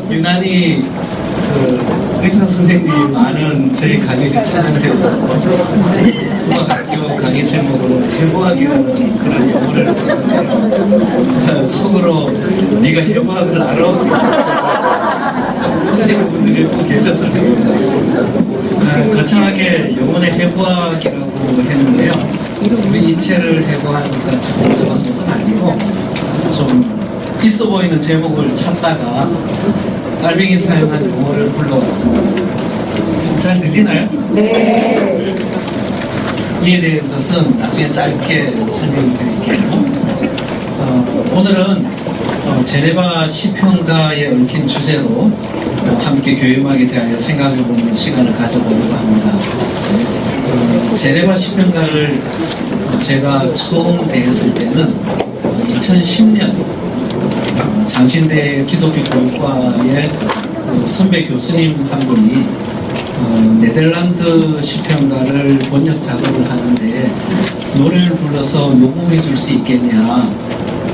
유난히 의사 선생님이 많은 저희 강의를 찾아내서 국악학교 강의 제목으로 해부학이라는 그런 용어를 썼는데 속으로 네가 해부학을 알아? 쓰시는 분들이 또 계셨을 겁니다. 거창하게 용어의 해부학이라고 했는데요. 우리 인체를 해부하는 것까지 복잡한 것은 아니고 좀 있어 보이는 제목을 찾다가 깔뱅이 사용한 용어를 불러왔습니다. 잘 들리나요? 네. 이에 대한 것은 나중에 짧게 설명드릴게요. 오늘은 제네바 시편가에 얽힌 주제로 함께 교회음악에 대하여 생각해보는 시간을 가져보려고 합니다. 제네바 시편가를 제가 처음 대했을 때는 2010년 장신대 기독교 교육과의 선배 교수님 한 분이 네덜란드 시편가를 번역 작업을 하는데 노래를 불러서 녹음해 줄 수 있겠냐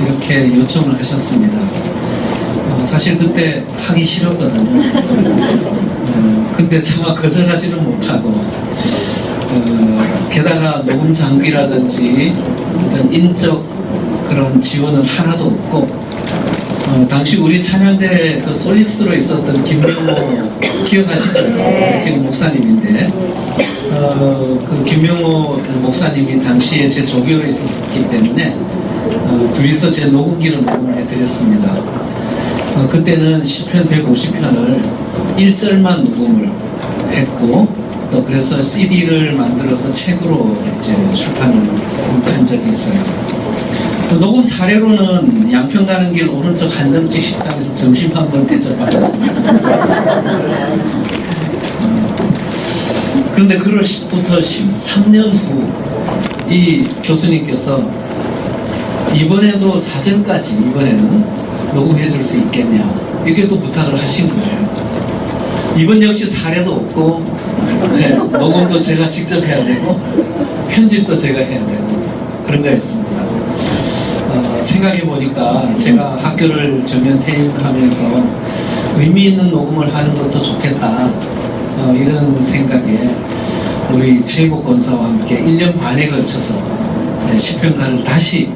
이렇게 요청을 하셨습니다. 사실 그때 하기 싫었거든요. 근데 차마 거절하지는 못하고 게다가 녹음 장비라든지 어떤 인적 그런 지원은 하나도 없고 당시 우리 찬양대 그 솔리스트로 있었던 김명호 기억하시죠? 네. 지금 목사님인데 그 김명호 목사님이 당시에 제 조교에 있었기 때문에 둘이서 제 녹음기로 녹음을 해드렸습니다. 그때는 시편 150편을 1절만 녹음을 했고 또 그래서 CD를 만들어서 책으로 이제 출판을 한 적이 있어요. 녹음 사례로는 양평 가는 길 오른쪽 한정식 식당에서 점심 한 번 대접받았습니다. 그런데 그로부터 13년 후 이 교수님께서 이번에도 사전까지 이번에는 녹음해 줄 수 있겠냐 이렇게 또 부탁을 하신 거예요. 이번 역시 사례도 없고 녹음도 제가 직접 해야 되고 편집도 제가 해야 되고 그런 거였습니다. 생각해보니까 제가 학교를 전면 퇴임하면서 의미 있는 녹음을 하는 것도 좋겠다 이런 생각에 우리 최일복 권사와 함께 1년 반에 걸쳐서 시편가를 다시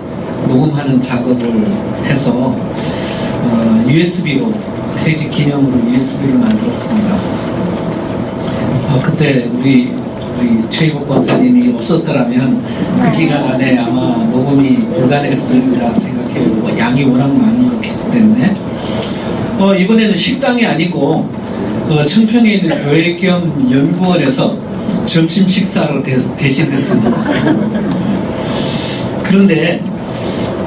녹음하는 작업을 해서 USB로 퇴직 기념으로 USB를 만들었습니다. 그때 우리 최일복 권사님이 없었더라면 그 기간 안에 아마 녹음이 불가능했으리라 생각해요. 양이 워낙 많은 것이기 때문에 이번에는 식당이 아니고 청평에 있는 교회 겸 연구원에서 점심 식사로 대신했습니다. 그런데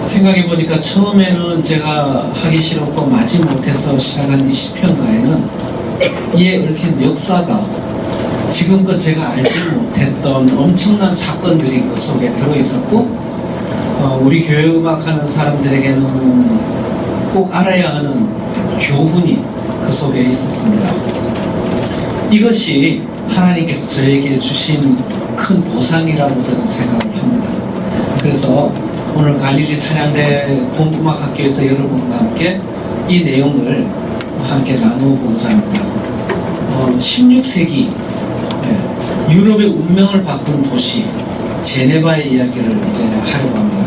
생각해보니까 처음에는 제가 하기 싫었고 마지못해서 시작한 이 시편가에는 이에 얽힌 역사가 지금껏 제가 알지 못했던 엄청난 사건들이 그 속에 들어있었고 우리 교회 음악하는 사람들에게는 꼭 알아야 하는 교훈이 그 속에 있었습니다. 이것이 하나님께서 저에게 주신 큰 보상이라고 저는 생각을 합니다. 그래서 오늘 갈릴리 찬양대 본음악학교에서 여러분과 함께 이 내용을 함께 나누고자 합니다. 16세기 유럽의 운명을 바꾼 도시 제네바의 이야기를 이제 하려고 합니다.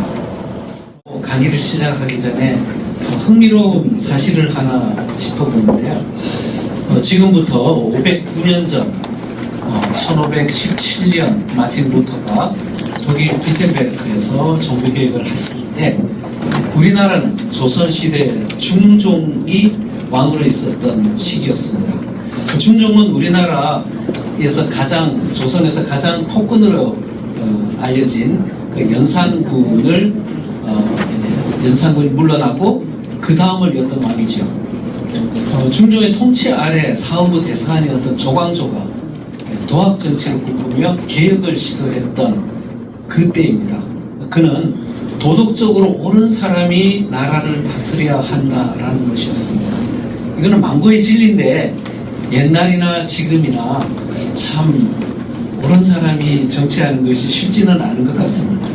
강의를 시작하기 전에 흥미로운 사실을 하나 짚어보는데요. 지금부터 509년 전 1517년 마틴 루터가 독일 비텐베르크에서 종교개혁을 했을 때 우리나라는 조선시대 중종이 왕으로 있었던 시기였습니다. 그 중종은 우리나라에서 조선에서 가장 폭군으로 알려진 그 연산군이 물러나고 그 다음을 이었던 왕이죠. 중종의 통치 아래 사후부 대사관이었던 조광조가 도학 정치를 꿈꾸며 개혁을 시도했던 그때입니다. 그는 도덕적으로 옳은 사람이 나라를 다스려야 한다라는 것이었습니다. 이거는 망고의 진리인데 옛날이나 지금이나 참 옳은 사람이 정치하는 것이 쉽지는 않은 것 같습니다.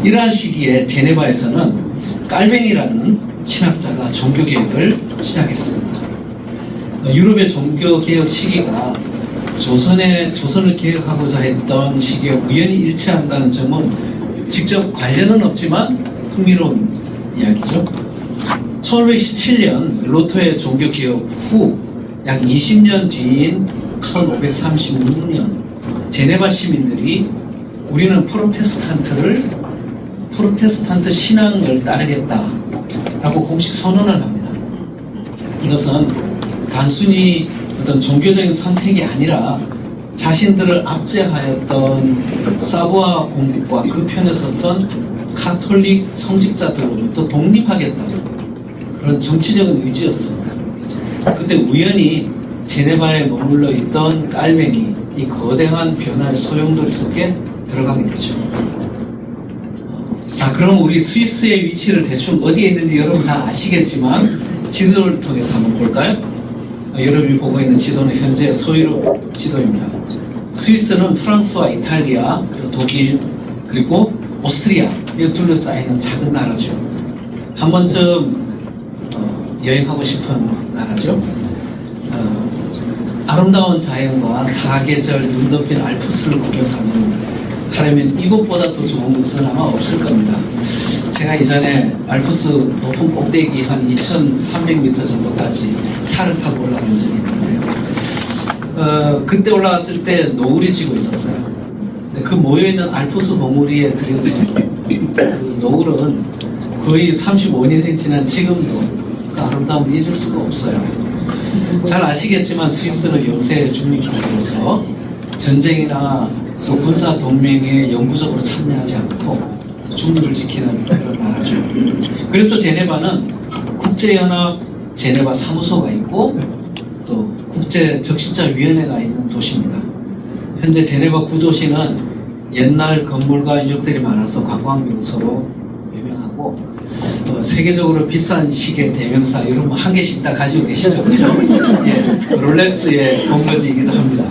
이러한 시기에 제네바에서는 깔뱅이라는 신학자가 종교개혁을 시작했습니다. 유럽의 종교 개혁 시기가 조선을 개혁하고자 했던 시기에 우연히 일치한다는 점은 직접 관련은 없지만 흥미로운 이야기죠. 1517년 로토의 종교 개혁 후 약 20년 뒤인 1536년 제네바 시민들이 우리는 프로테스탄트 신앙을 따르겠다라고 공식 선언을 합니다. 이것은 단순히 어떤 종교적인 선택이 아니라 자신들을 압제하였던 사부아 공국과 그 편에 섰던 카톨릭 성직자들로부터 독립하겠다는 그런 정치적인 의지였습니다. 그때 우연히 제네바에 머물러 있던 깔맹이 이 거대한 변화의 소용돌이 속에 들어가게 되죠. 자, 그럼 우리 스위스의 위치를 대충 어디에 있는지 여러분 다 아시겠지만 지도를 통해서 한번 볼까요? 여러분이 보고 있는 지도는 현재 서유럽 지도입니다. 스위스는 프랑스와 이탈리아, 독일, 그리고 오스트리아 이 둘러싸이는 작은 나라죠. 한 번쯤 여행하고 싶은 나라죠. 아름다운 자연과 사계절 눈 덮인 알프스를 하려면 이곳보다 더 좋은 것은 아마 없을 겁니다. 제가 이전에 알프스 높은 꼭대기 한 2300m 정도까지 차를 타고 올라간 적이 있는데요. 그때 올라갔을 때 노을이 지고 있었어요. 근데 그 모여있는 알프스 봉우리에 들여진 그 노을은 거의 35년이 지난 지금도 그 아름다움을 잊을 수가 없어요. 잘 아시겠지만 스위스는 요새 중립국으로서 전쟁이나 또 군사 동맹에 영구적으로 참여하지 않고 중립을 지키는 그런 나라죠. 그래서 제네바는 국제연합 제네바 사무소가 있고 또 국제적십자위원회가 있는 도시입니다. 현재 제네바 구도시는 옛날 건물과 유적들이 많아서 관광명소로 유명하고 세계적으로 비싼 시계 대명사 여러분 한 개씩 다 가지고 계시죠? 그렇죠? 예, 롤렉스의 본거지이기도 합니다.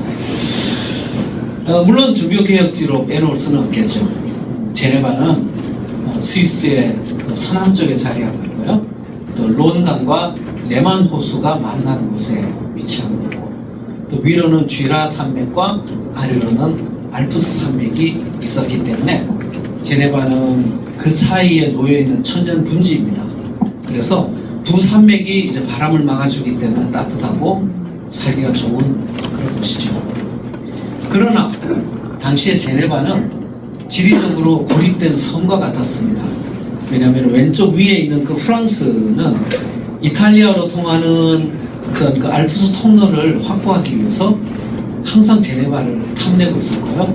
물론 종교개혁지로 빼놓을 수는 없겠죠. 제네바는 스위스의 서남쪽에 자리하고 있고요. 또 론강과 레만 호수가 만나는 곳에 위치하고 있고 또 위로는 쥐라 산맥과 아래로는 알프스 산맥이 있었기 때문에 제네바는 그 사이에 놓여있는 천년 분지입니다. 그래서 두 산맥이 이제 바람을 막아주기 때문에 따뜻하고 살기가 좋은 그런 곳이죠. 그러나 당시에 제네바는 지리적으로 고립된 섬과 같았습니다. 왜냐하면 왼쪽 위에 있는 그 프랑스는 이탈리아로 통하는 그 알프스 통로를 확보하기 위해서 항상 제네바를 탐내고 있었고요.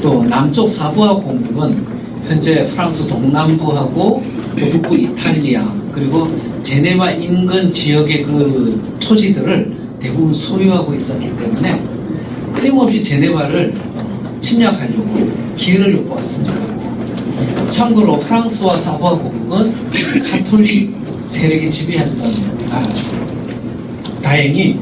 또 남쪽 사부아 공국은 현재 프랑스 동남부하고 또 북부 이탈리아 그리고 제네바 인근 지역의 그 토지들을 대부분 소유하고 있었기 때문에 끊임없이 제네바를 침략하려고 기회를 요구했습니다. 참고로 프랑스와 사부아 공국은 가톨릭 세력이 지배했던 나라죠. 다행히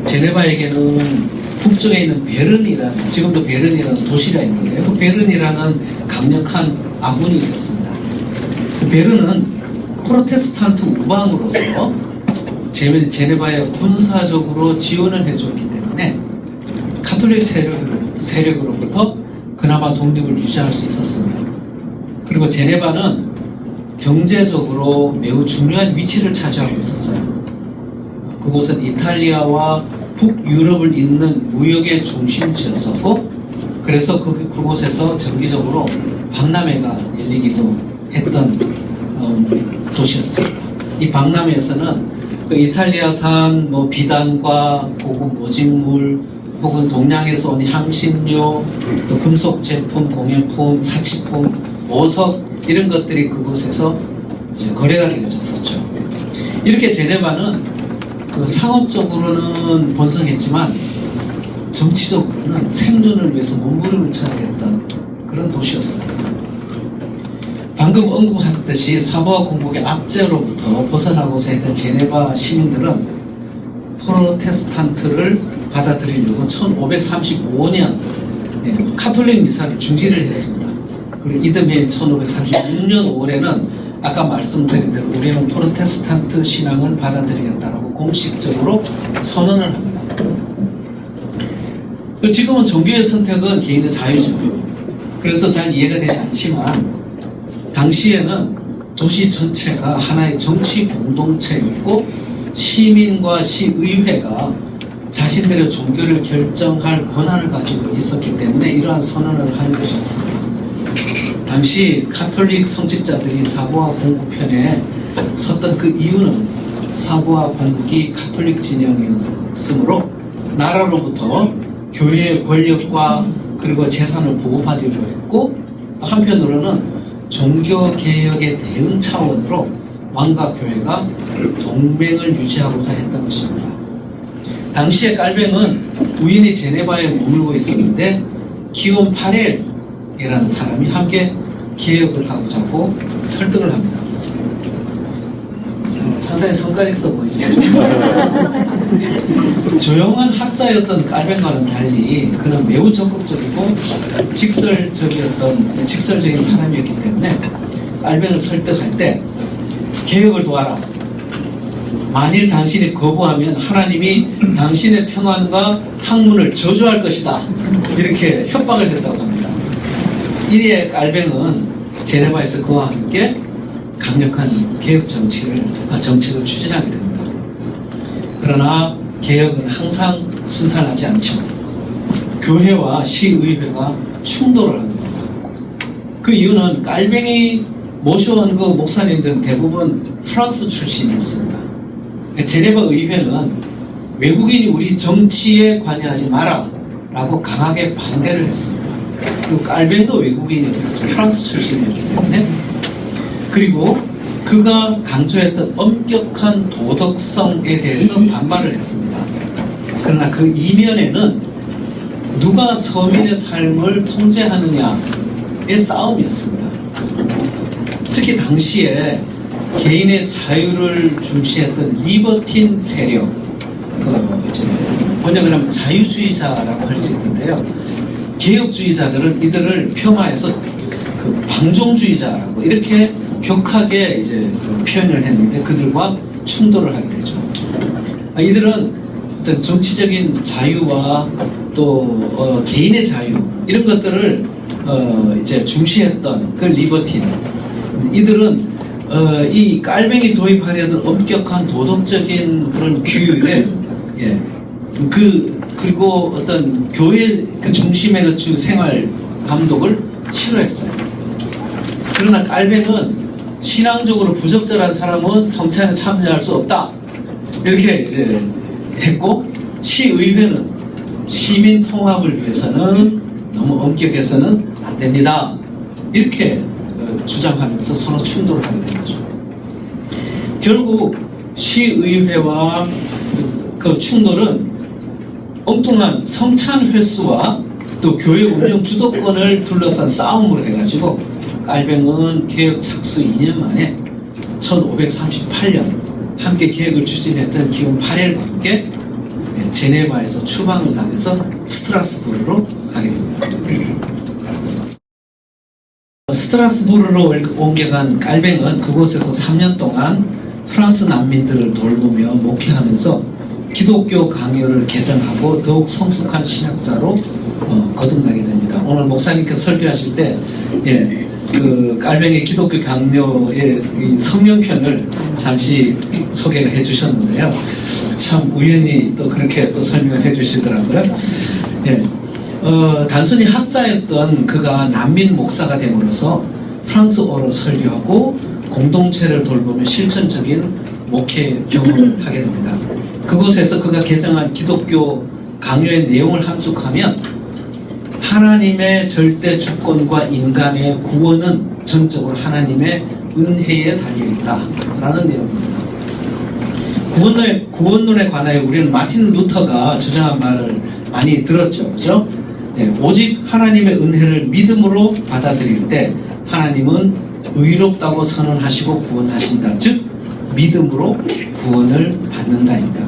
제네바에게는 북쪽에 있는 베른이라는 지금도 베른이라는 도시가 있는데요. 그 베른이라는 강력한 아군이 있었습니다. 그 베른은 프로테스탄트 우방으로서 제네바에 군사적으로 지원을 해줬기 때문에 가톨릭 세력으로부터 그나마 독립을 유지할 수 있었습니다. 그리고 제네바는 경제적으로 매우 중요한 위치를 차지하고 있었어요. 그곳은 이탈리아와 북유럽을 잇는 무역의 중심지였었고 그래서 그곳에서 정기적으로 박람회가 열리기도 했던 도시였습니다. 이 박람회에서는 그 이탈리아산 비단과 고급 모직물 혹은 동양에서 온 향신료, 또 금속 제품, 공예품, 사치품, 보석 이런 것들이 그곳에서 이제 거래가 되어졌었죠. 이렇게 제네바는 그 상업적으로는 번성했지만 정치적으로는 생존을 위해서 몸부림을 쳐야 했던 그런 도시였습니다. 방금 언급했듯이 사부아 공국의 압제로부터 벗어나고자 했던 제네바 시민들은 프로테스탄트를 받아들이려고 1535년 카톨릭 미사를 중지를 했습니다. 그리고 이듬해 1536년 5월에는 아까 말씀드린 대로 우리는 프로테스탄트 신앙을 받아들이겠다라고 공식적으로 선언을 합니다. 지금은 종교의 선택은 개인의 자유죠. 그래서 잘 이해가 되지 않지만 당시에는 도시 전체가 하나의 정치 공동체였고 시민과 시의회가 자신들의 종교를 결정할 권한을 가지고 있었기 때문에 이러한 선언을 한 것이었습니다. 당시 카톨릭 성직자들이 사부와 공국 편에 섰던 그 이유는 사부와 공국이 카톨릭 진영이었으므로 나라로부터 교회의 권력과 그리고 재산을 보호받으려 했고 또 한편으로는 종교개혁의 대응 차원으로 왕과 교회가 동맹을 유지하고자 했던 것입니다. 당시에 깔뱅은 우연히 제네바에 머물고 있었는데 기온 8일이라는 사람이 함께 개혁을 하고자 하고 설득을 합니다. 상당히 성깔 있어 보이죠. 조용한 학자였던 깔뱅과는 달리 그는 매우 적극적이고 직설적인 사람이었기 때문에 깔뱅을 설득할 때 개혁을 도와라. 만일 당신이 거부하면 하나님이 당신의 평안과 학문을 저주할 것이다. 이렇게 협박을 했다고 합니다. 이에 깔뱅은 제네바에서 그와 함께 강력한 개혁 정책을 추진하게 됩니다. 그러나 개혁은 항상 순탄하지 않죠. 교회와 시의회가 충돌을 하는 겁니다. 그 이유는 깔뱅이 모셔온 그 목사님들은 대부분 프랑스 출신이었습니다. 제네바 의회는 외국인이 우리 정치에 관여하지 마라 라고 강하게 반대를 했습니다. 그리고 깔뱅도 외국인이었었죠. 프랑스 출신이었기 때문에. 그리고 그가 강조했던 엄격한 도덕성에 대해서 반발을 했습니다. 그러나 그 이면에는 누가 서민의 삶을 통제하느냐의 싸움이었습니다. 특히 당시에 개인의 자유를 중시했던 리버틴 세력, 번역을 하면 자유주의자라고 할 수 있는데요. 개혁주의자들은 이들을 폄하해서 그 방종주의자라고 이렇게 격하게 이제 표현을 했는데 그들과 충돌을 하게 되죠. 이들은 어떤 정치적인 자유와 또 개인의 자유 이런 것들을 이제 중시했던 그 리버틴 이들은 이 깔뱅이 도입하려던 엄격한 도덕적인 그런 규율에 그리고 어떤 교회 그 중심의 그 생활 감독을 싫어했어요. 그러나 깔뱅은 신앙적으로 부적절한 사람은 성찬에 참여할 수 없다 이렇게 이제 했고 시의회는 시민 통합을 위해서는 너무 엄격해서는 안 됩니다 이렇게 주장하면서 서로 충돌을 하게 된 거죠. 결국 시의회와 그 충돌은 엉뚱한 성찬 횟수와 또 교회 운영 주도권을 둘러싼 싸움으로 해가지고 깔뱅은 개혁 착수 2년 만에 1538년 함께 개혁을 추진했던 기원 8일과 함께 제네바에서 추방을 당해서 스트라스부르로 가게 됩니다. 스트라스부르로 옮겨간 깔뱅은 그곳에서 3년 동안 프랑스 난민들을 돌보며 목회하면서 기독교 강요를 개정하고 더욱 성숙한 신학자로 거듭나게 됩니다. 오늘 목사님께서 설교하실 때 그 깔뱅의 기독교 강요의 성명편을 잠시 소개를 해주셨는데요. 참 우연히 또 그렇게 또 설명을 해주시더라고요. 단순히 학자였던 그가 난민 목사가 됨으로써 프랑스어로 설교하고 공동체를 돌보며 실천적인 목회 경험을 하게 됩니다. 그곳에서 그가 개정한 기독교 강요의 내용을 함축하면 하나님의 절대 주권과 인간의 구원은 전적으로 하나님의 은혜에 달려있다라는 내용입니다. 구원론에 관하여 우리는 마틴 루터가 주장한 말을 많이 들었죠. 그렇죠? 오직 하나님의 은혜를 믿음으로 받아들일 때 하나님은 의롭다고 선언하시고 구원하신다. 즉 믿음으로 구원을 받는다입니다.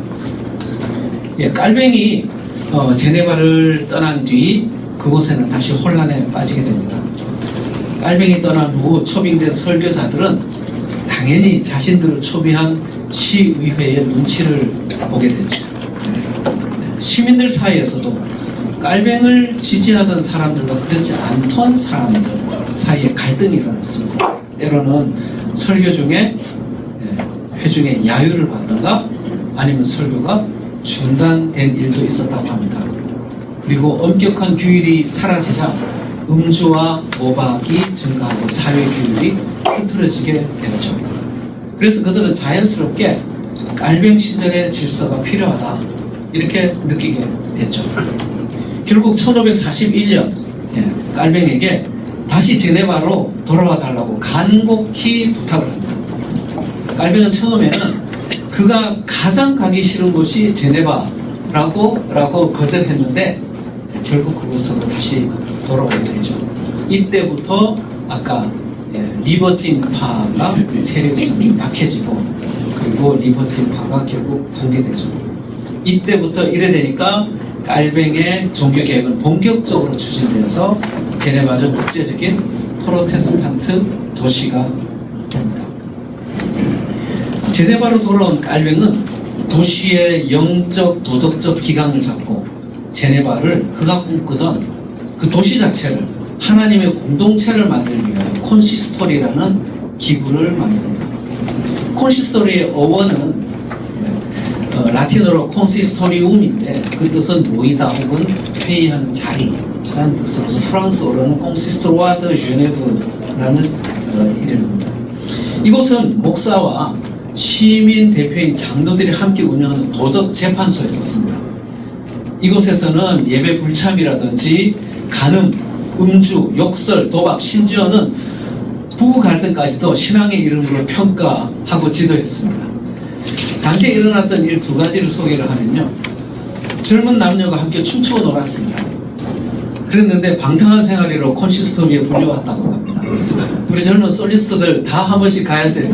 깔뱅이 제네바를 떠난 뒤 그곳에는 다시 혼란에 빠지게 됩니다. 깔뱅이 떠난 후 초빙된 설교자들은 당연히 자신들을 초빙한 시의회의 눈치를 보게 되죠. 시민들 사이에서도 깔뱅을 지지하던 사람들과 그렇지 않던 사람들 사이에 갈등이 일어났습니다. 때로는 설교 중에 회중에 야유를 받던가 아니면 설교가 중단된 일도 있었다고 합니다. 그리고 엄격한 규율이 사라지자 음주와 모박이 증가하고 사회 규율이 흐트러지게 되었죠. 그래서 그들은 자연스럽게 깔뱅 시절의 질서가 필요하다 이렇게 느끼게 됐죠. 결국 1541년 깔뱅에게 다시 제네바로 돌아와 달라고 간곡히 부탁을 합니다. 깔뱅은 처음에는 그가 가장 가기 싫은 곳이 제네바라고 거절했는데 결국 그곳으로 다시 돌아오게 되죠. 이때부터 아까 리버틴파가 세력이 점점 약해지고 그리고 리버틴파가 결국 붕괴되죠. 이때부터 이래 되니까 깔뱅의 종교개혁은 본격적으로 추진되어서 제네바는 국제적인 프로테스탄트 도시가 됩니다. 제네바로 돌아온 깔뱅은 도시의 영적 도덕적 기강을 잡고 제네바를 그가 꿈꾸던 그 도시 자체를 하나님의 공동체를 만들기 위하여 콘시스토리라는 기구를 만듭니다. 콘시스토리의 어원은 라틴어로 콘시스토리움인데 그 뜻은 모이다 혹은 회의하는 자리라는 뜻으로서 프랑스어로는 콘시스토르와 드 제네브라는 이름입니다. 이곳은 목사와 시민 대표인 장로들이 함께 운영하는 도덕 재판소였었습니다. 이곳에서는 예배 불참이라든지 간음, 음주, 욕설, 도박, 심지어는 부부 갈등까지도 신앙의 이름으로 평가하고 지도했습니다. 당시에 일어났던 일 두 가지를 소개를 하면요. 젊은 남녀가 함께 춤추고 놀았습니다. 그랬는데 방탕한 생활이로 콘시스토리에 불려왔다고 합니다. 우리 젊은 솔리스트들 다 한 번씩 가야 돼요.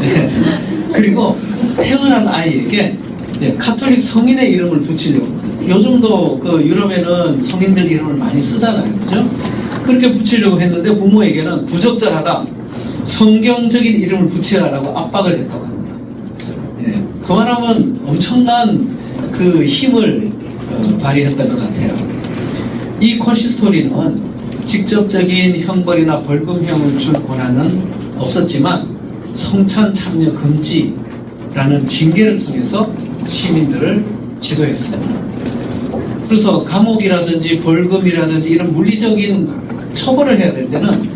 네. 그리고 태어난 아이에게 카톨릭 성인의 이름을 붙이려고. 요즘도 그 유럽에는 성인들 이름을 많이 쓰잖아요. 그죠? 그렇게 붙이려고 했는데 부모에게는 부적절하다. 성경적인 이름을 붙이라라고 압박을 했다고 합니다. 예, 그만하면 엄청난 그 힘을 발휘했던 것 같아요. 이 콘시스토리는 직접적인 형벌이나 벌금형을 줄 권한은 없었지만 성찬 참여 금지라는 징계를 통해서 시민들을 지도했습니다. 그래서 감옥이라든지 벌금이라든지 이런 물리적인 처벌을 해야 될 때는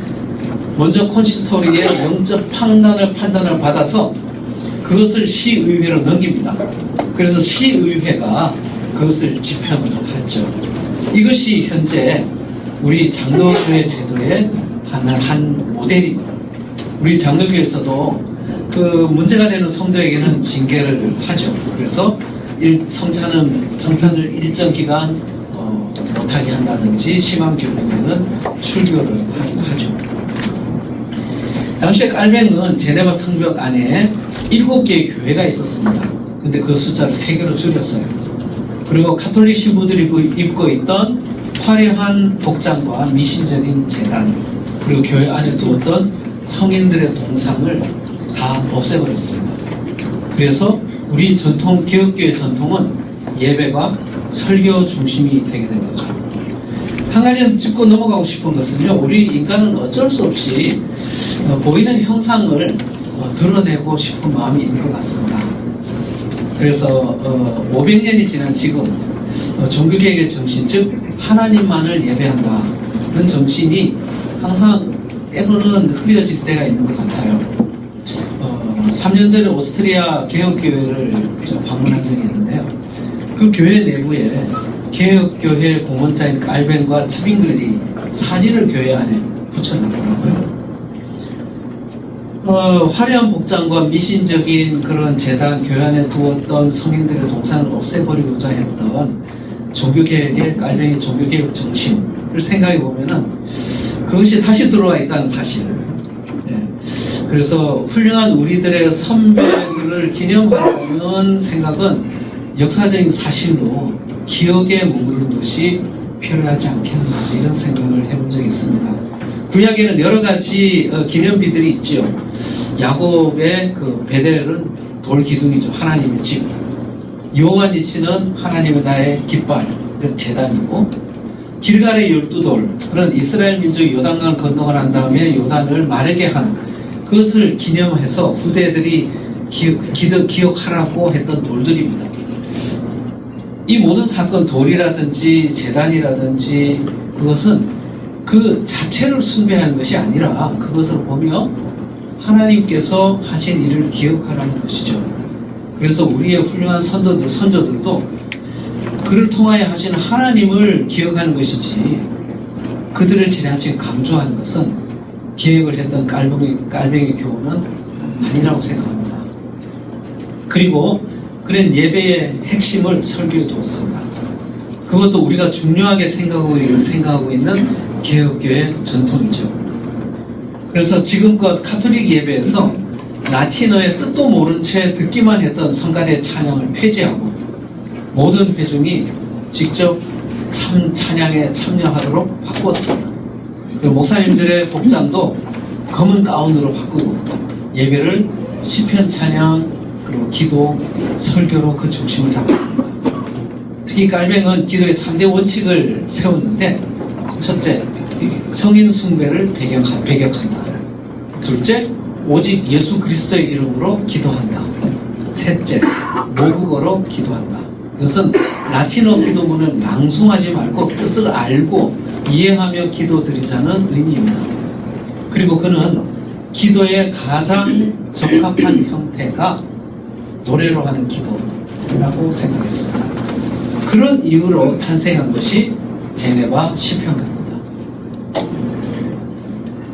먼저 콘시스토리의 영적 판단을 받아서 그것을 시의회로 넘깁니다. 그래서 시의회가 그것을 집행을 하죠. 이것이 현재 우리 장로교회 제도의 한 모델입니다. 우리 장로교회에서도 그 문제가 되는 성도에게는 징계를 하죠. 그래서 성찬을 일정 기간 못하게 한다든지 심한 경우에는 출교를 하기도 하죠. 당시에 깔뱅은 제네바 성벽 안에 7개의 교회가 있었습니다. 근데 그 숫자를 3개로 줄였어요. 그리고 카톨릭 신부들이 입고 있던 화려한 복장과 미신적인 제단, 그리고 교회 안에 두었던 성인들의 동상을 다 없애버렸습니다. 그래서 우리 전통, 기독교의 전통은 예배가 설교 중심이 되게 된 거죠. 한 가지 짚고 넘어가고 싶은 것은요, 우리 인간은 어쩔 수 없이 보이는 형상을 드러내고 싶은 마음이 있는 것 같습니다. 그래서 500년이 지난 지금 종교개혁의 정신, 즉 하나님만을 예배한다는 정신이 항상 때로는 흐려질 때가 있는 것 같아요. 3년 전에 오스트리아 개혁교회를 방문한 적이 있는데요. 그 교회 내부에 개혁교회 공헌자인 깔뱅과 츠빙글리 사진을 교회 안에 붙여놨더라고요. 화려한 복장과 미신적인 그런 재단, 교회 안에 두었던 성인들의 동상을 없애버리고자 했던 종교개혁의 깔뱅이 종교개혁 정신을 생각해 보면은 그것이 다시 들어와 있다는 사실. 그래서 훌륭한 우리들의 선배들을 기념하는 생각은 역사적인 사실로 기억에 머무르는 것이 필요하지 않겠나 이런 생각을 해본 적이 있습니다. 구약에는 여러 가지 기념비들이 있지요. 야곱의 그 베델은 돌 기둥이죠. 하나님의 집. 여호와니치는 하나님의 나의 깃발, 제단이고, 길갈의 12돌, 그런 이스라엘 민족이 요단강을 건너고 난 다음에 요단을 마르게 한 그것을 기념해서 후대들이 기억하라고 했던 돌들입니다. 이 모든 사건, 돌이라든지 제단이라든지 그것은 그 자체를 숭배하는 것이 아니라 그것을 보며 하나님께서 하신 일을 기억하라는 것이죠. 그래서 우리의 훌륭한 선조들도 그를 통하여 하신 하나님을 기억하는 것이지 그들을 지나치게 강조하는 것은 기획을 했던 깔뱅이 교훈은 아니라고 생각합니다. 그리고 그런 예배의 핵심을 설교에 두었습니다. 그것도 우리가 중요하게 생각하고 있는 개혁교회 전통이죠. 그래서 지금껏 카톨릭 예배에서 라틴어의 뜻도 모른 채 듣기만 했던 성가대 찬양을 폐지하고 모든 회중이 직접 찬양에 참여하도록 바꾸었습니다. 그리고 목사님들의 복장도 검은 가운으로 바꾸고 예배를 시편 찬양 그리고 기도, 설교로 그 중심을 잡았습니다. 특히 깔뱅은 기도의 3대 원칙을 세웠는데 첫째, 성인 숭배를 배격한다. 둘째, 오직 예수 그리스도의 이름으로 기도한다. 셋째, 모국어로 기도한다. 이것은 라틴어 기도문을 낭송하지 말고 뜻을 알고 이해하며 기도드리자는 의미입니다. 그리고 그는 기도의 가장 적합한 형태가 노래로 하는 기도라고 생각했습니다. 그런 이유로 탄생한 것이 제네바 시편가입니다.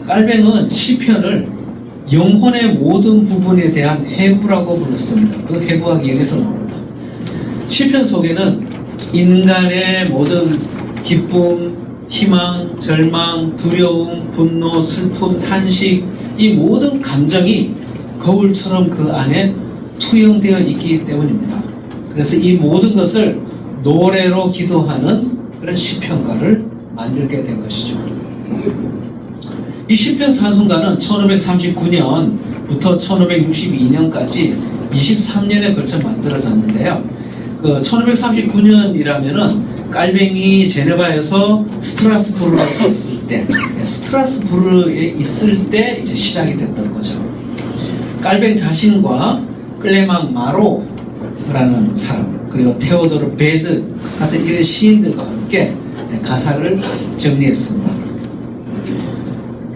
깔뱅은 시편을 영혼의 모든 부분에 대한 해부라고 불렀습니다. 그 해부학이 여기서 나옵니다. 시편 속에는 인간의 모든 기쁨, 희망, 절망, 두려움, 분노, 슬픔, 탄식, 이 모든 감정이 거울처럼 그 안에 투영되어 있기 때문입니다. 그래서 이 모든 것을 노래로 기도하는 그런 시편가를 만들게 된 것이죠. 이 시편 찬송가는 1539년부터 1562년까지 23년에 걸쳐 만들어졌는데요. 1539년이라면은 깔뱅이 제네바에서 스트라스부르에 있을 때 이제 시작이 됐던 거죠. 깔뱅 자신과 클레망 마로라는 사람, 그리고 테오도르 베즈 같은 이런 시인들과 함께 가사를 정리했습니다.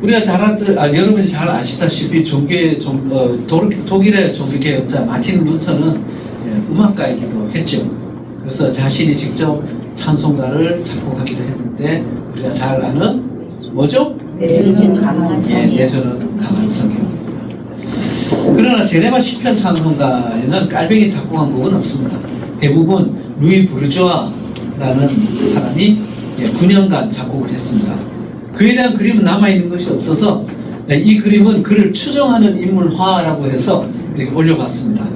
우리가 여러분이 잘 아시다시피 독일의 종교개혁자 마틴 루터는 음악가이기도 했죠. 그래서 자신이 직접 찬송가를 작곡하기도 했는데 우리가 잘 아는 뭐죠? 내주는 강한 성이요. 내주는 강한 성이요. 그러나 제네바 시편 찬송가에는 깔뱅이 작곡한 곡은 없습니다. 대부분 루이 부르주아라는 사람이 9년간 작곡을 했습니다. 그에 대한 그림은 남아있는 것이 없어서 이 그림은 그를 추정하는 인물화라고 해서 올려봤습니다.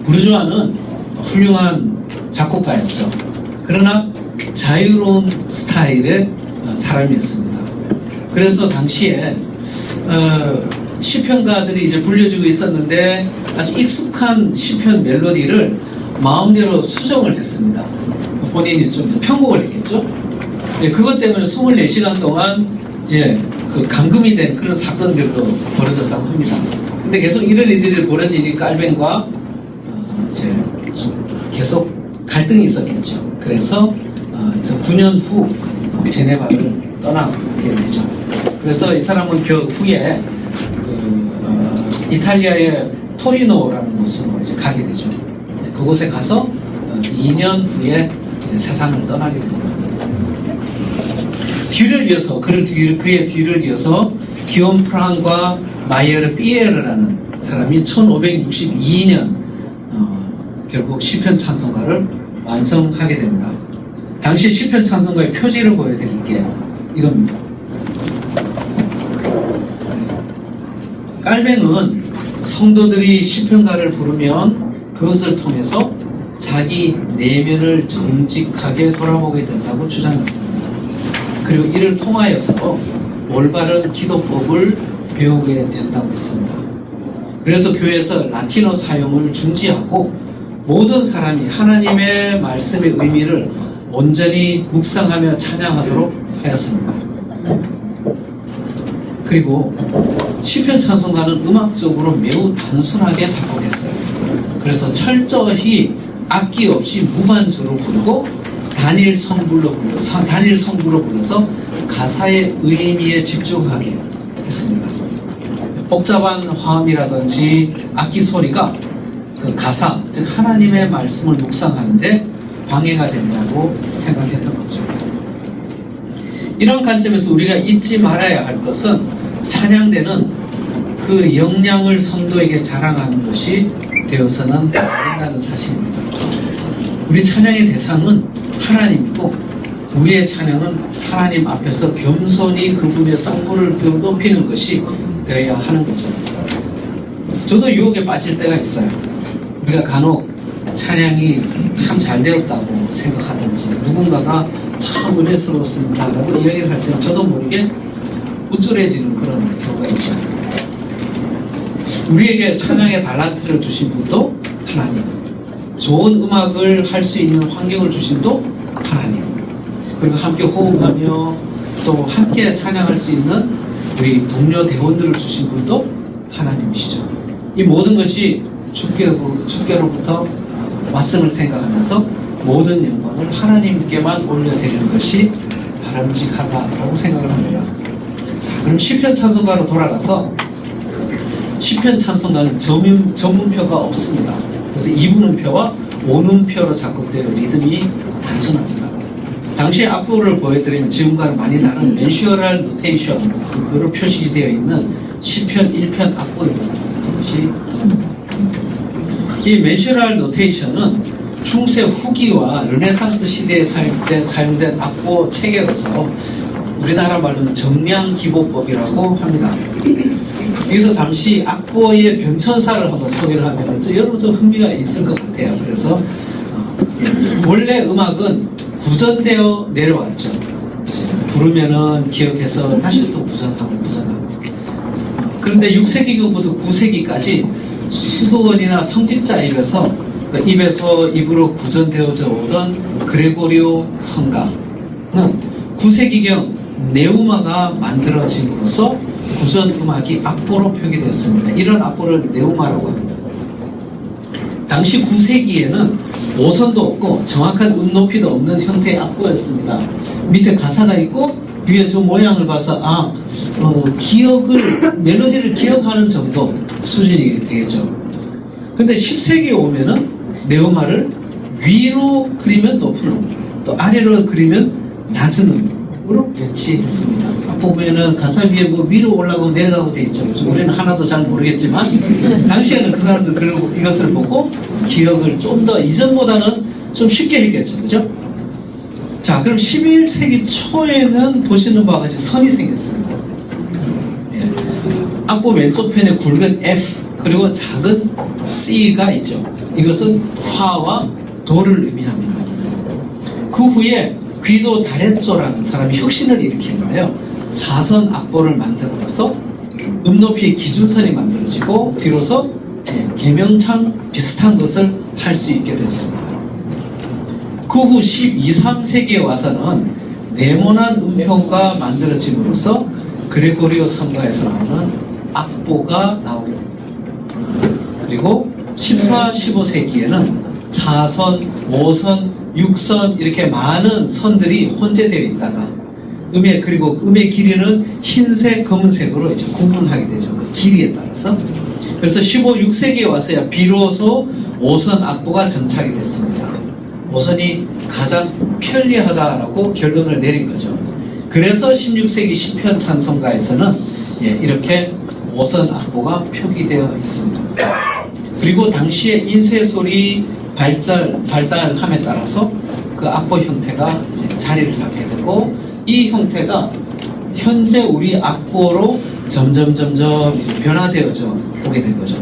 부르주아는 훌륭한 작곡가였죠. 그러나 자유로운 스타일의 사람이었습니다. 그래서 당시에 시편가들이 이제 불려주고 있었는데 아주 익숙한 시편 멜로디를 마음대로 수정을 했습니다. 본인이 좀 편곡을 했겠죠. 그것 때문에 24시간 동안 그 감금이 된 그런 사건들도 벌어졌다고 합니다. 근데 계속 이런 일들이 벌어지니까 깔뱅과 이제 계속 갈등이 있었겠죠. 그래서 9년 후 제네바를 떠나게 되죠. 그래서 이 사람은 그 후에 이탈리아의 토리노라는 곳으로 이제 가게 되죠. 그곳에 가서 2년 후에 이제 세상을 떠나게 됩니다. 그의 뒤를 이어서 기욤 프랑과 마이에르 삐에르라는 사람이 1562년 결국 시편 찬송가를 완성하게 됩니다. 당시 시편 찬송가의 표지를 보여드릴게요. 이겁니다. 깔뱅은 성도들이 시편가를 부르면 그것을 통해서 자기 내면을 정직하게 돌아보게 된다고 주장했습니다. 그리고 이를 통하여서 올바른 기도법을 배우게 된다고 했습니다. 그래서 교회에서 라틴어 사용을 중지하고 모든 사람이 하나님의 말씀의 의미를 온전히 묵상하며 찬양하도록 하였습니다. 그리고 시편 찬송가는 음악적으로 매우 단순하게 작곡했어요. 그래서 철저히 악기 없이 무반주로 부르고 단일 성부로 불러서 가사의 의미에 집중하게 했습니다. 복잡한 화음이라든지 악기 소리가 그 가사, 즉 하나님의 말씀을 묵상하는데 방해가 된다고 생각했던 거죠. 이런 관점에서 우리가 잊지 말아야 할 것은 찬양대는 그 역량을 성도에게 자랑하는 것이 되어서는 안 된다는 사실입니다. 우리 찬양의 대상은 하나님이고 우리의 찬양은 하나님 앞에서 겸손히 그분의 성부를 높이는 것이 되어야 하는 거죠. 저도 유혹에 빠질 때가 있어요. 우리가 간혹 찬양이 참 잘 되었다고 생각하든지 누군가가 참 은혜스러웠습니다 라고 이야기를 할 때는 저도 모르게 우쭐해지는 그런 경우가 있죠. 우리에게 찬양의 달란트를 주신 분도 하나님, 좋은 음악을 할 수 있는 환경을 주신 도 하나님, 그리고 함께 호흡하며 또 함께 찬양할 수 있는 우리 동료 대원들을 주신 분도 하나님이시죠. 이 모든 것이 주께로부터 왔음을 생각하면서 모든 영광을 하나님께만 올려드리는 것이 바람직하다라고 생각을 합니다. 자, 그럼 시편 찬송가로 돌아가서 시편 찬송가는 전문표가 없습니다. 그래서 2분음표와 5음표로 작곡되어 리듬이 단순합니다. 당시 악보를 보여드리면 지금과는 많이 다른 맨슈얼 노테이션으로 표시되어 있는 시편 1편 악보입니다. 이 맨슈얼 노테이션은 중세 후기와 르네상스 시대에 사용된 악보 체계로서 우리나라 말로는 정량기보법이라고 합니다. 여기서 잠시 악보의 변천사를 한번 소개를 하면 여러분 좀 흥미가 있을 것 같아요. 그래서 원래 음악은 구전되어 내려왔죠. 부르면은 기억해서 다시 또 구전하고. 그런데 6세기경부터 9세기까지 수도원이나 성직자 입에서 입으로 구전되어져 오던 그레고리오 성가는 9세기경 네우마가 만들어짐으로써 구전 음악이 악보로 표기되었습니다. 이런 악보를 네우마라고 합니다. 당시 9세기에는 5선도 없고 정확한 음높이도 없는 형태의 악보였습니다. 밑에 가사가 있고 위에 저 모양을 봐서 멜로디를 기억하는 정도 수준이 되겠죠. 근데 10세기에 오면은 네오마를 위로 그리면 높은 음, 또 아래로 그리면 낮은 음으로 배치했습니다. 악보 보면은 가사 위에 뭐 위로 올라가고 내려가고 돼 있죠. 우리는 하나도 잘 모르겠지만 당시에는 그 사람들 이것을 보고 기억을 좀 더 이전보다는 좀 쉽게 했겠죠. 그죠? 자, 그럼 11세기 초에는 보시는 바와 같이 선이 생겼습니다. 예. 악보 왼쪽 편에 굵은 F 그리고 작은 C가 있죠. 이것은 파와 도를 의미합니다. 그 후에 귀도 다레쪼라는 사람이 혁신을 일으킨 거예요. 4선 악보를 만들어서 음높이의 기준선이 만들어지고 비로소 계명창 비슷한 것을 할 수 있게 되었습니다. 그 후 12, 3세기에 와서는 네모난 음표가 만들어짐으로써 그레고리오 성가에서 나오는 악보가 나오게 됩니다. 그리고 14, 15세기에는 4선, 5선, 6선 이렇게 많은 선들이 혼재되어 있다가 그리고 음의 길이는 흰색, 검은색으로 이제 구분하게 되죠. 그 길이에 따라서. 그래서 15, 6세기에 와서야 비로소 5선 악보가 정착이 됐습니다. 5선이 가장 편리하다라고 결론을 내린 거죠. 그래서 16세기 시편 찬송가에서는 이렇게 5선 악보가 표기되어 있습니다. 그리고 당시의 인쇄소리 발달함에 따라서 그 악보 형태가 이제 자리를 잡게 되고 이 형태가 현재 우리 악보로 점점 변화되어져 오게 된 거죠.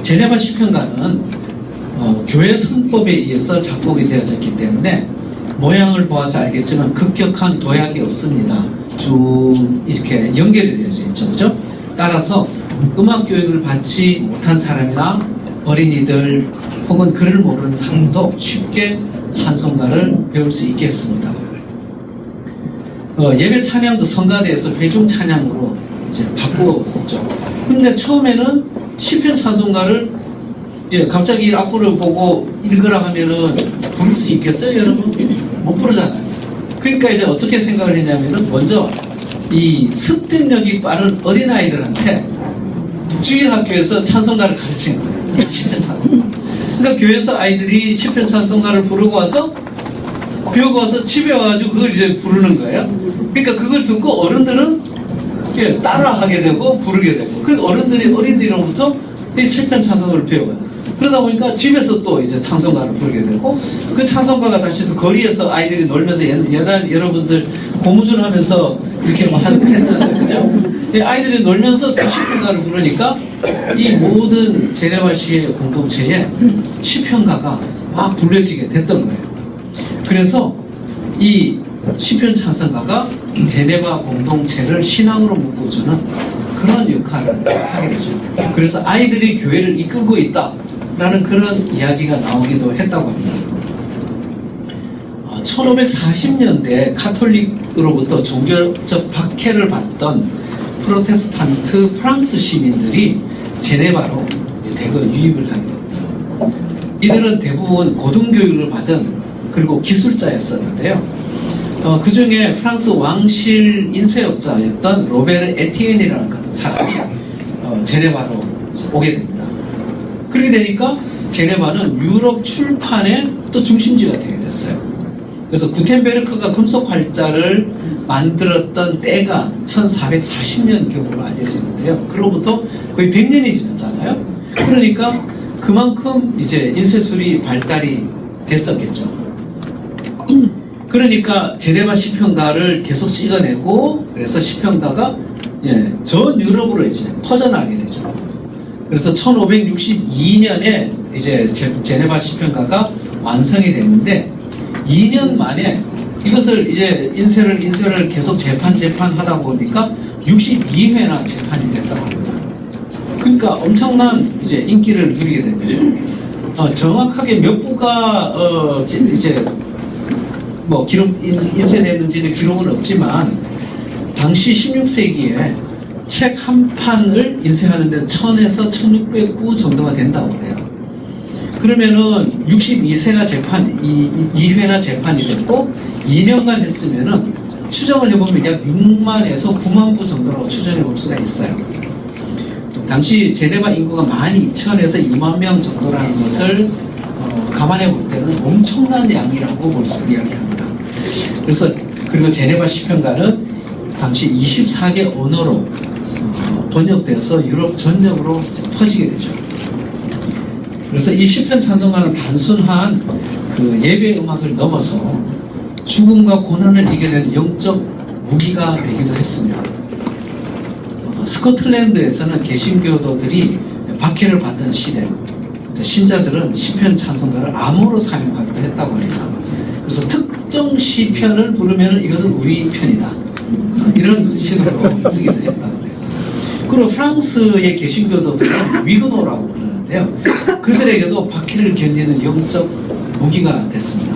제네바 시편가는 교회 선법에 의해서 작곡이 되어졌기 때문에 모양을 보아서 알겠지만 급격한 도약이 없습니다. 쭉 이렇게 연결이 되어져 있죠. 그죠? 따라서 음악 교육을 받지 못한 사람이나 어린이들 혹은 글을 모르는 사람도 쉽게 찬송가를 배울 수 있겠습니다. 예배 찬양도 성가대에서 회중 찬양으로 이제 바꾸었었죠. 근데 처음에는 시편 찬송가를 갑자기 악보를 보고 읽으라 하면은 부를 수 있겠어요, 여러분? 못 부르잖아요. 그러니까 이제 어떻게 생각을 했냐면은 먼저 이 습득력이 빠른 어린아이들한테 주일학교에서 찬송가를 가르치는 거예요. 시편 찬송가. 그러니까 교회에서 아이들이 시편 찬송가를 부르고 와서 배우고 와서 집에 와가지고 그걸 이제 부르는 거예요. 그러니까 그걸 듣고 어른들은 이제 따라하게 되고 부르게 되고, 그 어른들이 어린이로부터 이 시편 찬송을 배워요. 그러다 보니까 집에서 또 이제 찬송가를 부르게 되고, 그 찬송가가 다시 또 거리에서 아이들이 놀면서 여러분들 고무줄 하면서 이렇게 뭐 했잖아요. 그죠? 아이들이 놀면서 시편가를 부르니까 이 모든 제네바 시의 공동체에 시편가가 막 불려지게 됐던 거예요. 그래서 이 시편 찬송가가 제네바 공동체를 신앙으로 묶어주는 그런 역할을 하게 되죠. 그래서 아이들이 교회를 이끌고 있다라는 그런 이야기가 나오기도 했다고 합니다. 1540년대 카톨릭으로부터 종교적 박해를 받던 프로테스탄트 프랑스 시민들이 제네바로 대거 유입을 하게 됩니다. 이들은 대부분 고등교육을 받은 그리고 기술자였었는데요. 그 중에 프랑스 왕실 인쇄업자였던 로베르 에티엔이라는 같은 사람이 제네바로 오게 됩니다. 그렇게 되니까 제네바는 유럽 출판의 또 중심지가 되게 됐어요. 그래서 구텐베르크가 금속 활자를 만들었던 때가 1440년경으로 알려지는데요. 그로부터 거의 100년이 지났잖아요. 그러니까 그만큼 이제 인쇄술이 발달이 됐었겠죠. 그러니까 제네바 시편가를 계속 찍어내고, 그래서 시편가가 전 유럽으로 이제 퍼져나가게 되죠. 그래서 1562년에 이제 제네바 시편가가 완성이 됐는데 2년 만에 이것을 이제 인쇄를 계속 재판하다 보니까 62회나 재판이 됐다고 합니다. 그러니까 엄청난 이제 인기를 누리게 된 거죠. 정확하게 몇 부가 이제 뭐 인쇄됐는지는 기록은 없지만 당시 16세기에 책 한 판을 인쇄하는데 1000에서 1600부 정도가 된다고 그래요. 그러면은 62세가 2회나 재판이 됐고 2년간 했으면은 추정을 해보면 약 6만에서 9만 부 정도로 추정해 볼 수가 있어요. 당시 제네바 인구가 12,000에서 2만 명 정도라는 것을 감안해 볼 때는 엄청난 양이라고 볼 수 이야기합니다. 그래서 그리고 제네바 시편가는 당시 24개 언어로 번역되어서 유럽 전역으로 퍼지게 되죠. 그래서 이 시편 찬송가는 단순한 그 예배 음악을 넘어서 죽음과 고난을 이겨내는 영적 무기가 되기도 했습니다. 스코틀랜드에서는 개신교도들이 박해를 받던 시대, 신자들은 시편 찬송가를 암호로 사용하기도 했다고 합니다. 그래서 특정 시편을 부르면 이것은 우리 편이다, 이런 식으로 쓰기도 했다고 해요. 그리고 프랑스의 개신교도들은 위그노라고 그러는데요. 그들에게도 박해를 견디는 영적 무기가 됐습니다.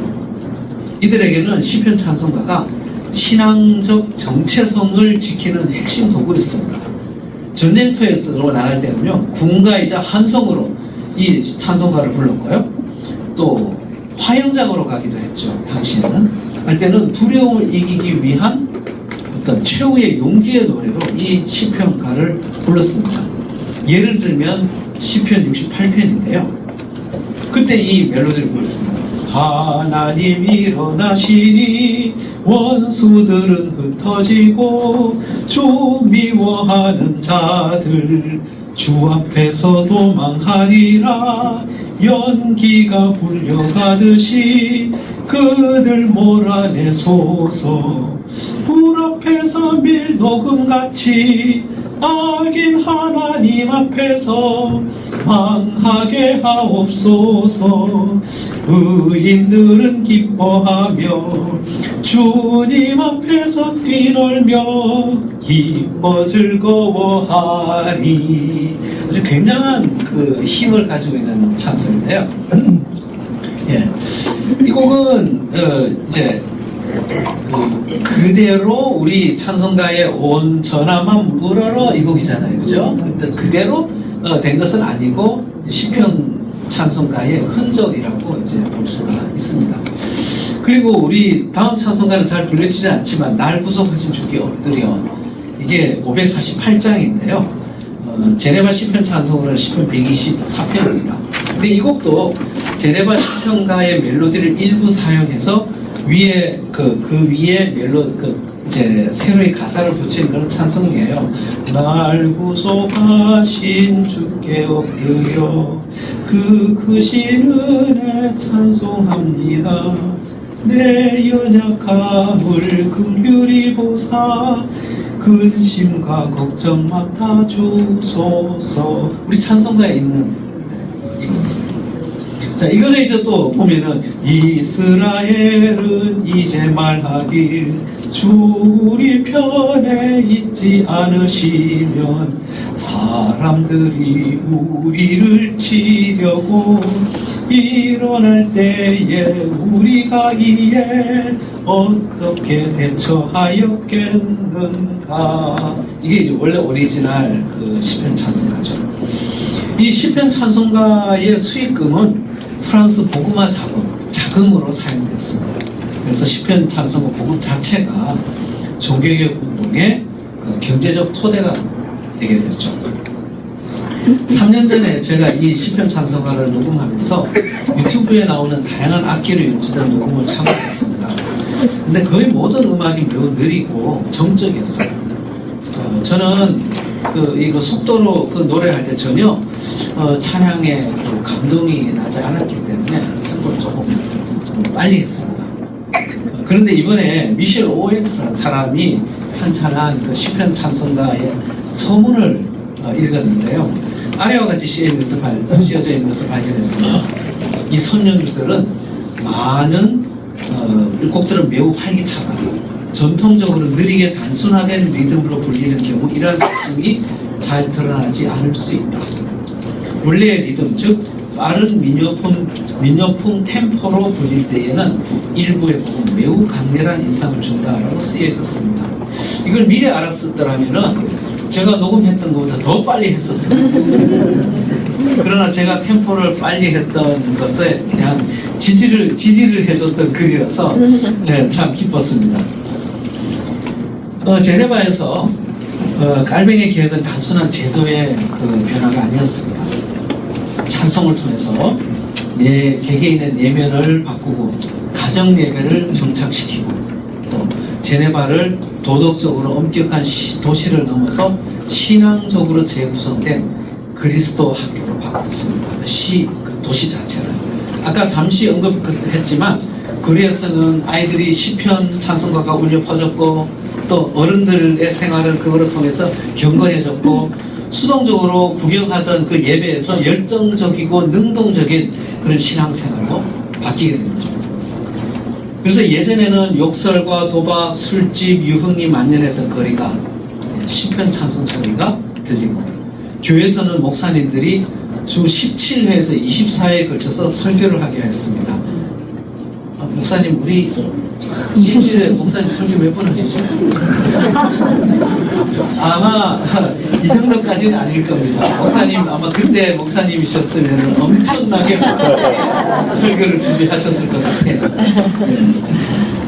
이들에게는 시편 찬송가가 신앙적 정체성을 지키는 핵심 도구였습니다. 전쟁터에서 나갈 때는요, 군가이자 함성으로 이 찬송가를 불렀고요. 또 화영장으로 가기도 했죠. 당시에는 할 때는 두려움을 이기기 위한 어떤 최후의 용기의 노래로 이 시편가를 불렀습니다. 예를 들면 시편 68편인데요. 그때 이 멜로디를 불렀습니다. 하나님 일어나시니 원수들은 흩어지고 주 미워하는 자들 주 앞에서 도망하리라. 연기가 불려가듯이 그들 몰아내소서. 불 앞에서 밀녹음같이 악인 하나님 앞에서 망하게 하옵소서. 의인들은 기뻐하며 주님 앞에서 뛰놀며 기뻐 즐거워하리. 아주 굉장한 그 힘을 가지고 있는 찬송인데요. 예, 이 곡은 이제 그대로 우리 찬송가의 온 전하만 물어러 이 곡이잖아요, 그죠? 근데 그대로 된 것은 아니고 시편 찬송가의 흔적이라고 이제 볼 수가 있습니다. 그리고 우리 다음 찬송가는 잘 불려지지 않지만 날 구속하신 주께 엎드려, 이게 548장인데요. 제네바 시편 찬송으로는 시편 124편입니다. 근데 이 곡도 제네바 시편가의 멜로디를 일부 사용해서 위에 그 위에 이제 새로이 가사를 붙인 그런 찬송이에요. 날 구속하신 주께 엎드려 그 크신 은혜 찬송합니다. 내 연약함을 긍휼히 보사 근심과 걱정 맡아 주소서. 우리 찬송가에 있는 이겁니다. 자, 이거는 이제 또 보면은 이스라엘은 이제 말하길 주 우리 편에 있지 않으시면 사람들이 우리를 치려고 일어날 때에 우리가 이에 어떻게 대처하였겠는가. 이게 이제 원래 오리지널 그 시편 찬송가죠. 이 시편 찬송가의 수익금은 프랑스 복음화 자금으로 사용되었습니다. 그래서 시편 찬송가 복음 자체가 종교개혁 운동의 그 경제적 토대가 되게 됐죠. 3년 전에 제가 이 시편 찬송가를 녹음하면서 유튜브에 나오는 다양한 악기로 연주된 녹음을 참고했습니다. 근데 거의 모든 음악이 매우 느리고 정적이었어요. 저는 이거 속도로 그 노래를 할 때 전혀 찬양에 그 감동이 나지 않았기 때문에 템포를 조금 빨리 했습니다. 그런데 이번에 미셸 오웬스라는 사람이 편찬한 그 시편 찬송가의 서문을 읽었는데요. 아래와 같이 쓰여져 있는 것을 발견했습니다. 이 선연주들은 많은 곡들은 매우 활기차다. 전통적으로 느리게 단순화된 리듬으로 불리는 경우 이러한 특징이 잘 드러나지 않을 수 있다. 원래의 리듬, 즉 빠른 민요풍 템포로 불릴 때에는 일부의 곡은 매우 강렬한 인상을 준다라고 쓰여 있었습니다. 이걸 미리 알았었더라면은 제가 녹음했던 것보다 더 빨리 했었어요. 그러나 제가 템포를 빨리 했던 것에 그냥 지지를 해줬던 글이라서 네, 참 기뻤습니다. 제네바에서 깔뱅의 개혁은 단순한 제도의 그 변화가 아니었습니다. 찬송을 통해서 개개인의 내면을 바꾸고 가정 예배를 정착시키고 또 제네바를 도덕적으로 엄격한 도시를 넘어서 신앙적으로 재구성된 그리스도 학교로 바꿨습니다. 그 도시 자체를. 아까 잠시 언급했지만 그리에서는 아이들이 시편 찬송가가 울려 퍼졌고 또 어른들의 생활을 그거를 통해서 경건해졌고 수동적으로 구경하던 그 예배에서 열정적이고 능동적인 그런 신앙생활로 바뀌게 된 거죠. 그래서 예전에는 욕설과 도박, 술집, 유흥이 만연했던 거리가 시편 찬송 소리가 들리고 교회에서는 목사님들이 주 17회에서 24회에 걸쳐서 설교를 하게 했습니다. 목사님 우리 일주일에 목사님 설교 몇 번 하시죠? 아마 이 정도까지는 아닐 겁니다. 목사님 아마 그때 목사님이셨으면 엄청나게 설교를 준비하셨을 것 같아요.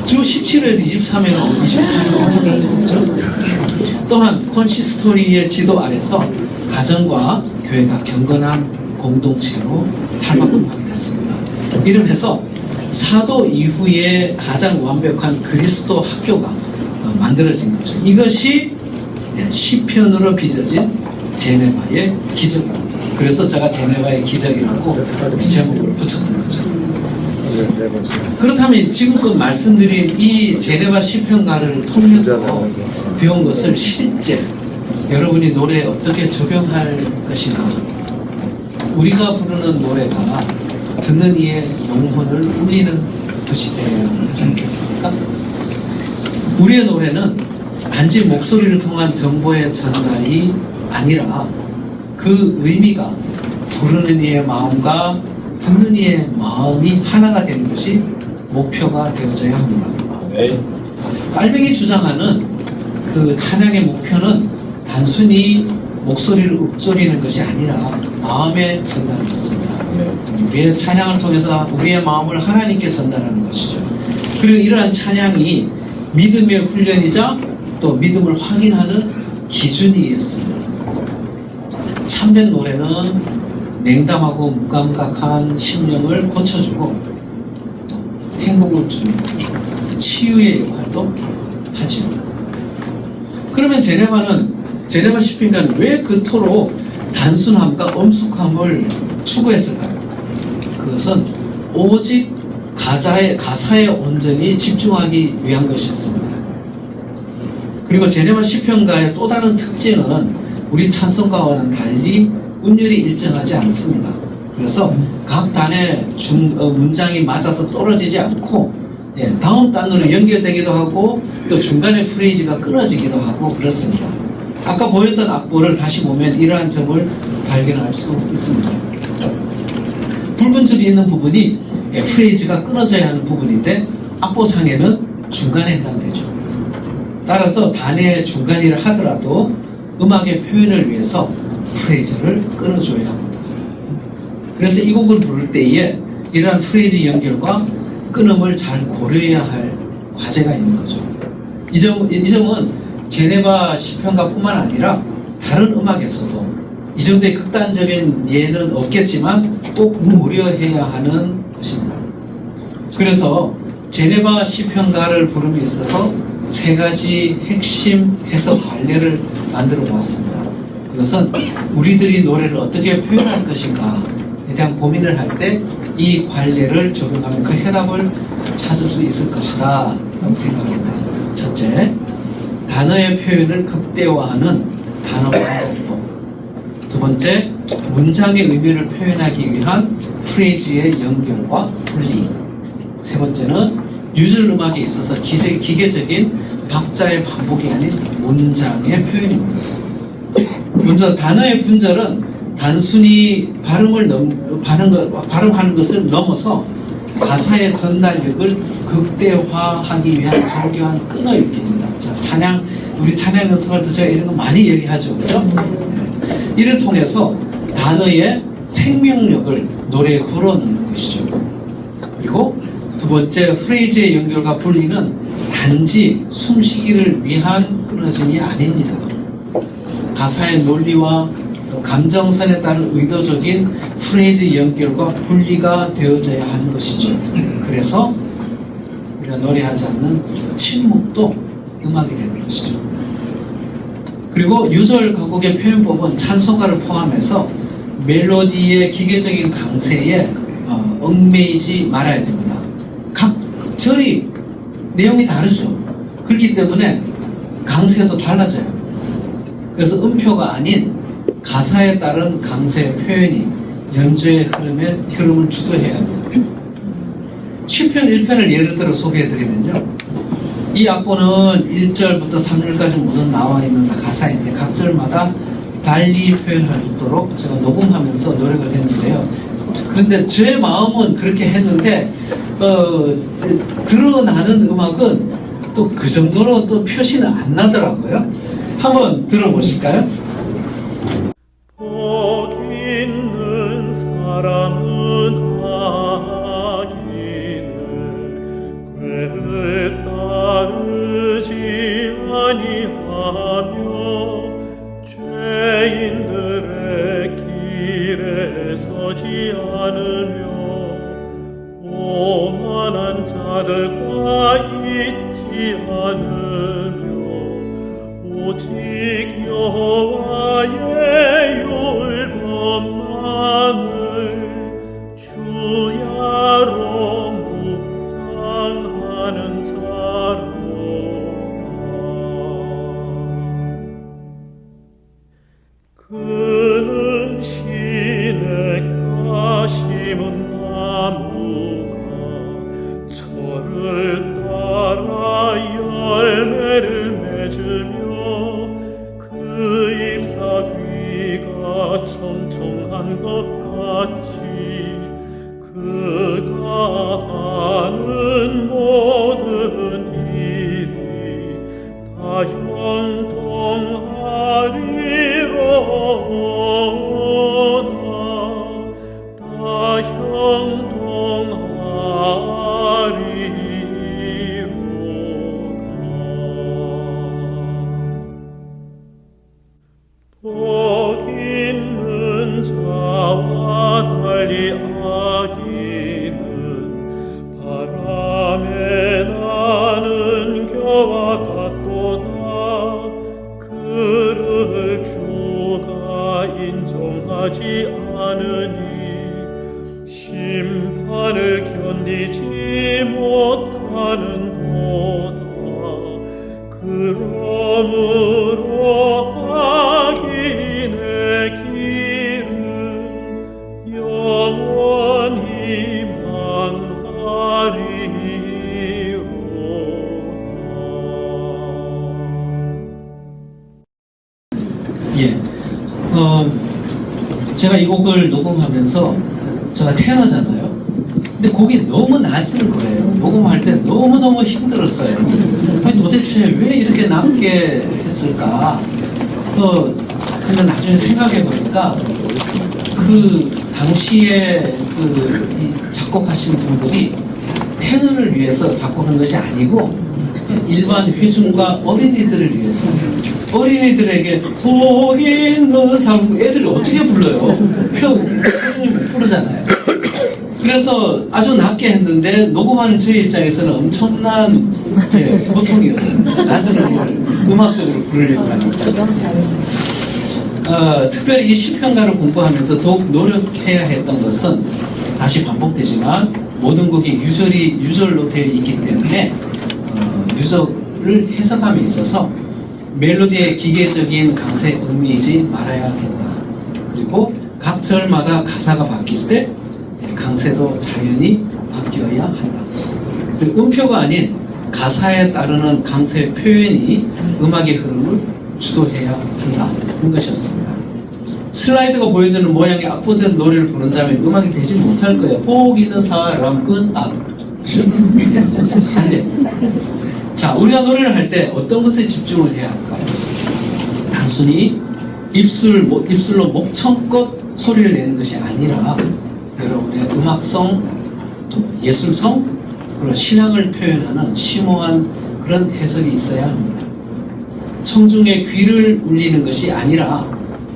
주 17회에서 23회는 23회가 엄청나죠. 또한 콘시스토리의 지도 아래서 가정과 교회가 경건한 공동체로 탈바꿈하게 됐습니다. 이름해서 사도 이후에 가장 완벽한 그리스도 학교가 만들어진 거죠. 이것이 시편으로 빚어진 제네바의 기적입니다. 그래서 제가 제네바의 기적이라고 제목을 붙였던 거죠. 그렇다면 지금껏 말씀드린 이 제네바 시편가를 통해서 배운 것을 실제 여러분이 노래에 어떻게 적용할 것인가? 우리가 부르는 노래가 듣는 이의 영혼을 울리는 것이 되어야 하지 않겠습니까? 우리의 노래는 단지 목소리를 통한 정보의 전달이 아니라 그 의미가 부르는 이의 마음과 듣는 이의 마음이 하나가 되는 것이 목표가 되어져야 합니다. 깔뱅이 주장하는 그 찬양의 목표는 단순히 목소리를 읊조리는 것이 아니라 마음의 전달이었습니다. 우리의 찬양을 통해서 우리의 마음을 하나님께 전달하는 것이죠. 그리고 이러한 찬양이 믿음의 훈련이자 또 믿음을 확인하는 기준이었습니다. 참된 노래는 냉담하고 무감각한 심령을 고쳐주고 또 행복을 주는 치유의 역할도 하죠. 그러면 제네바 시편가는 왜 그토록 단순함과 엄숙함을 추구했을까요? 그것은 오직 가사에 온전히 집중하기 위한 것이었습니다. 그리고 제네바 시편가의 또 다른 특징은 우리 찬송가와는 달리 운율이 일정하지 않습니다. 그래서 각 단의 문장이 맞아서 떨어지지 않고 다음 단으로 연결되기도 하고 또 중간에 프레이즈가 끊어지기도 하고 그렇습니다. 아까 보였던 악보를 다시 보면 이러한 점을 발견할 수 있습니다. 붉은 줄이 있는 부분이 프레이즈가 끊어져야 하는 부분인데 악보상에는 중간에 해당되죠. 따라서 단의 중간이라 하더라도 음악의 표현을 위해서 프레이즈를 끊어줘야 합니다. 그래서 이 곡을 부를 때에 이러한 프레이즈 연결과 끊음을 잘 고려해야 할 과제가 있는 거죠. 이 점은 제네바 시편가뿐만 아니라 다른 음악에서도 이 정도의 극단적인 예는 없겠지만 꼭 고려해야 하는 것입니다. 그래서 제네바 시편가를 부름에 있어서 세 가지 핵심 해석 관례를 만들어 보았습니다. 그것은 우리들이 노래를 어떻게 표현할 것인가에 대한 고민을 할 때 이 관례를 적용하면 그 해답을 찾을 수 있을 것이다 라고 생각합니다. 첫째, 단어의 표현을 극대화하는 단어 분석법. 두 번째, 문장의 의미를 표현하기 위한 프레이즈의 연결과 분리. 세 번째는 뉴즐 음악에 있어서 기계적인 박자의 반복이 아닌 문장의 표현입니다. 먼저 단어의 분절은 단순히 발음하는 것을 넘어서 가사의 전달력을 극대화하기 위한 정교한 끈어읽기입니다. 우리 찬양 연습할 때 제가 이런 거 많이 얘기하죠, 그죠? 이를 통해서 단어의 생명력을 노래에 불어넣는 것이죠. 그리고 두 번째, 프레이즈의 연결과 분리는 단지 숨쉬기를 위한 끊어짐이 아닙니다. 가사의 논리와 감정선에 따른 의도적인 프레이즈 연결과 분리가 되어져야 하는 것이죠. 그래서 우리가 노래하지 않는 침묵도 음악이 되는 것이죠. 그리고 유절 가곡의 표현법은 찬송가를 포함해서 멜로디의 기계적인 강세에 얽매이지 말아야 됩니다. 각 절이 내용이 다르죠. 그렇기 때문에 강세도 달라져요. 그래서 음표가 아닌 가사에 따른 강세 표현이 연주의 흐름을 주도해야 합니다. 시편 1편을 예를 들어 소개해드리면요, 이 악보는 1절부터 3절까지 모두 나와 있는 가사인데 각 절마다 달리 표현할 수 있도록 제가 녹음하면서 노력을 했는데요. 그런데 제 마음은 그렇게 했는데 드러나는 음악은 또 그 정도로 또 표시는 안 나더라고요. 한번 들어보실까요? 복 있는 사람은 악인을 꾀를 따르지 아니하며 죄인들의 길에 서지 않으며 오만한 자들과 있지 않으며 오직 여호와의 율법만을 주야로 묵상하는 자로다. 같이 그가 하는 모든 일이 다 형통하리로다. 다 형통하리로다. 복 있는 자와 달리 악인은 바람에 나는 겨와 같도다. 그를 주가 인정하지 않으니 심판을 견디지 못하는도다. 그러므로 악인의 길은 영원히 망하리로다. 예. 제가 이 곡을 녹음하면서 제가 테너잖아요. 근데 곡이 너무 낮은 거예요. 녹음할 때 너무너무 힘들었어요. 아니, 도대체 왜 이렇게 낮게 했을까? 근데 나중에 생각해보니까 그 당시에 이 작곡하신 분들이 테너를 위해서 작곡한 것이 아니고 일반 회중과 어린이들을 위해서 어린이들에게 복 있는 삶 애들이 어떻게 불러요? 회중이 못 부르잖아요. 그래서 아주 낮게 했는데 녹음하는 저희 입장에서는 엄청난 고통이었습니다. 낮은 음악적으로 부르려고 하니까. 특별히 이 시편가를 공부하면서 더욱 노력해야 했던 것은 다시 반복되지만 모든 곡이 유절로 되어 있기 때문에 유절을 해석함에 있어서 멜로디의 기계적인 강세에 얽매이지 말아야 한다. 그리고 각 절마다 가사가 바뀔 때 강세도 자연히 바뀌어야 한다. 그리고 음표가 아닌 가사에 따르는 강세 표현이 음악의 흐름을 주도해야 한다. 그런 것이었습니다. 슬라이드가 보여주는 모양의 악보된 노래를 부른다면 음악이 되지 못할 거예요. 복 있는 사람은 악. 안 돼. 자, 우리가 노래를 할 때 어떤 것에 집중을 해야 할까요? 단순히 입술로 목청껏 소리를 내는 것이 아니라 여러분의 음악성, 또 예술성, 그리고 신앙을 표현하는 심오한 그런 해석이 있어야 합니다. 청중의 귀를 울리는 것이 아니라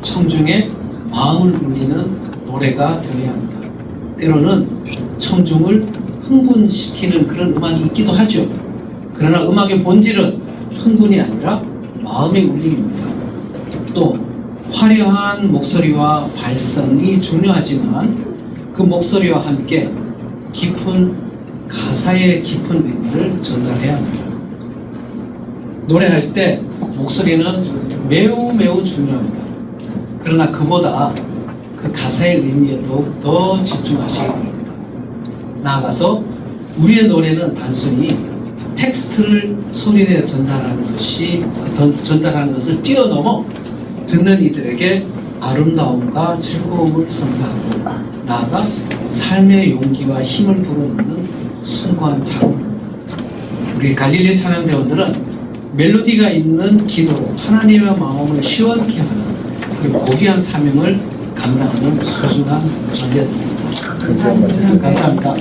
청중의 마음을 울리는 노래가 되어야 합니다. 때로는 청중을 흥분시키는 그런 음악이 있기도 하죠. 그러나 음악의 본질은 흥분이 아니라 마음의 울림입니다. 또 화려한 목소리와 발성이 중요하지만 그 목소리와 함께 가사의 깊은 의미를 전달해야 합니다. 노래할 때 목소리는 매우 중요합니다. 그러나 그보다 그 가사의 의미에 더 집중하시기 바랍니다. 나아가서 우리의 노래는 단순히 텍스트를 소리내어 전달하는 것을 뛰어넘어 듣는 이들에게 아름다움과 즐거움을 선사하고 나아가 삶의 용기와 힘을 불어넣는 숭고한 작업입니다. 우리 갈릴리 찬양대원들은 멜로디가 있는 기도로 하나님의 마음을 시원케 하는 그 고귀한 사명을 감당하는 소중한 존재들입니다. 감사합니다.